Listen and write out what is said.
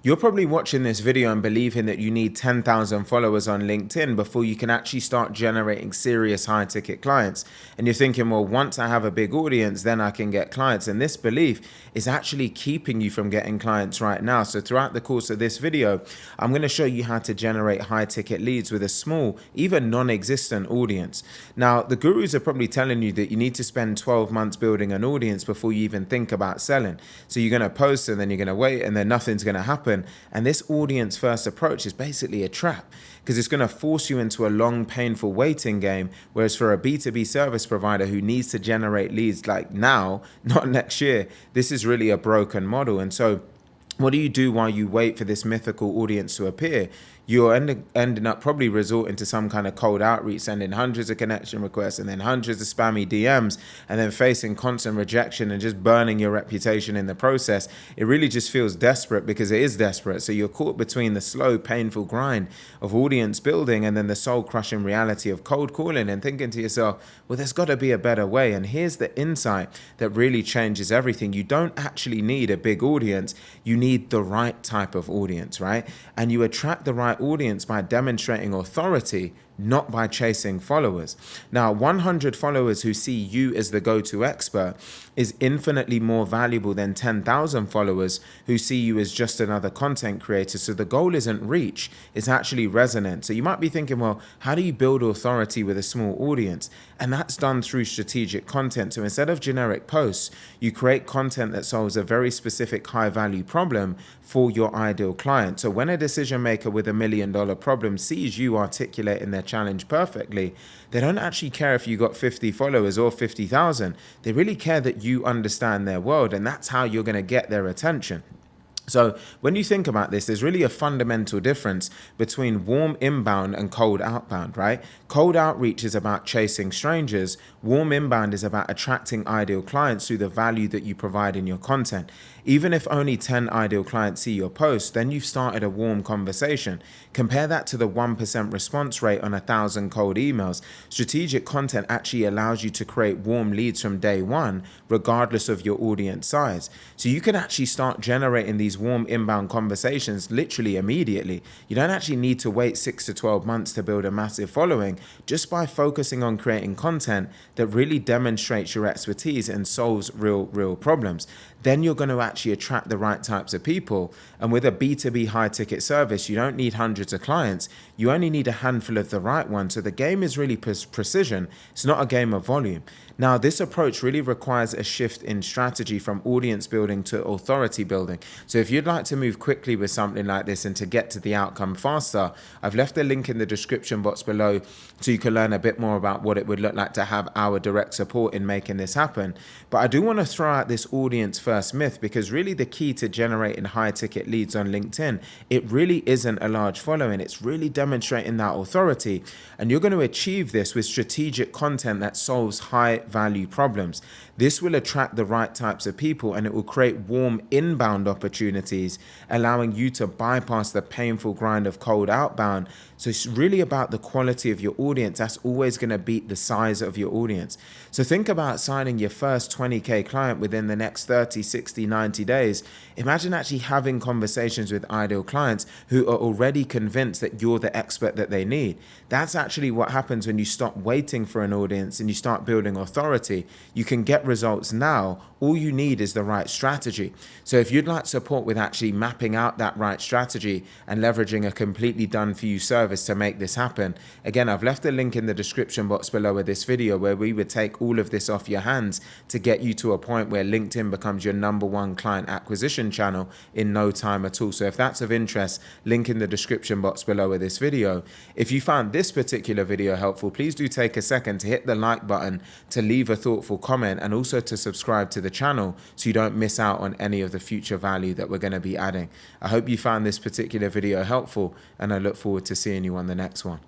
You're probably watching this video and believing that you need 10,000 followers on LinkedIn before you can actually start generating serious high ticket clients. And you're thinking, well, once I have a big audience, then I can get clients. And this belief is actually keeping you from getting clients right now. So throughout the course of this video, I'm going to show you how to generate high ticket leads with a small, even non-existent audience. Now, the gurus are probably telling you that you need to spend 12 months building an audience before you even think about selling. So you're going to post and then you're going to wait and then nothing's going to happen. And this audience first approach is basically a trap because it's going to force you into a long, painful waiting game. Whereas for a B2B service provider who needs to generate leads like now, not next year, this is really a broken model. And so what do you do while you wait for this mythical audience to appear? You're ending up probably resorting to some kind of cold outreach, sending hundreds of connection requests and then hundreds of spammy DMs and then facing constant rejection and just burning your reputation in the process. It really just feels desperate because it is desperate. So you're caught between the slow, painful grind of audience building and then the soul-crushing reality of cold calling and thinking to yourself, well, there's got to be a better way. And here's the insight that really changes everything. You don't actually need a big audience. You need the right type of audience, right? And you attract the right audience by demonstrating authority, not by chasing followers. Now, 100 followers who see you as the go-to expert is infinitely more valuable than 10,000 followers who see you as just another content creator. So the goal isn't reach, it's actually resonance. So you might be thinking, well, how do you build authority with a small audience? And that's done through strategic content. So instead of generic posts, you create content that solves a very specific high value problem for your ideal client. So when a decision maker with $1 million problem sees you articulating their challenge perfectly, they don't actually care if you got 50 followers or 50,000. They really care that you understand their world, and that's how you're going to get their attention. So when you think about this, there's really a fundamental difference between warm inbound and cold outbound, right? Cold outreach is about chasing strangers. Warm inbound is about attracting ideal clients through the value that you provide in your content. Even if only 10 ideal clients see your post, then you've started a warm conversation. Compare that to the 1% response rate on 1,000 cold emails. Strategic content actually allows you to create warm leads from day one, regardless of your audience size. So you can actually start generating these warm inbound conversations literally immediately. You don't actually need to wait 6 to 12 months to build a massive following just by focusing on creating content that really demonstrates your expertise and solves real problems. Then you're going to actually attract the right types of people. And with a B2B high ticket service, you don't need hundreds of clients. You only need a handful of the right ones. So the game is really precision. It's not a game of volume. Now, this approach really requires a shift in strategy from audience building to authority building. So if you'd like to move quickly with something like this and to get to the outcome faster, I've left a link in the description box below so you can learn a bit more about what it would look like to have our direct support in making this happen. But I do want to throw out this audience first myth, because really the key to generating high ticket leads on LinkedIn, it really isn't a large following. It's really demonstrating that authority. And you're going to achieve this with strategic content that solves high value problems. This will attract the right types of people and it will create warm inbound opportunities, allowing you to bypass the painful grind of cold outbound. So it's really about the quality of your audience. That's always going to beat the size of your audience. So think about signing your first 20K client within the next 30, 60, 90 days. Imagine actually having conversations with ideal clients who are already convinced that you're the expert that they need. That's actually what happens when you stop waiting for an audience and you start building authority. You can get results now. All you need is the right strategy. So if you'd like support with actually mapping out that right strategy and leveraging a completely done for you service to make this happen, again, I've left a link in the description box below with this video where we would take all of this off your hands to get you to a point where LinkedIn becomes your #1 client acquisition channel in no time at all. So if that's of interest, link in the description box below with this video. If you found this particular video helpful, please do take a second to hit the like button, to leave a thoughtful comment, and also to subscribe to the channel so you don't miss out on any of the future value that we're going to be adding. I hope you found this particular video helpful, and I look forward to seeing you on the next one.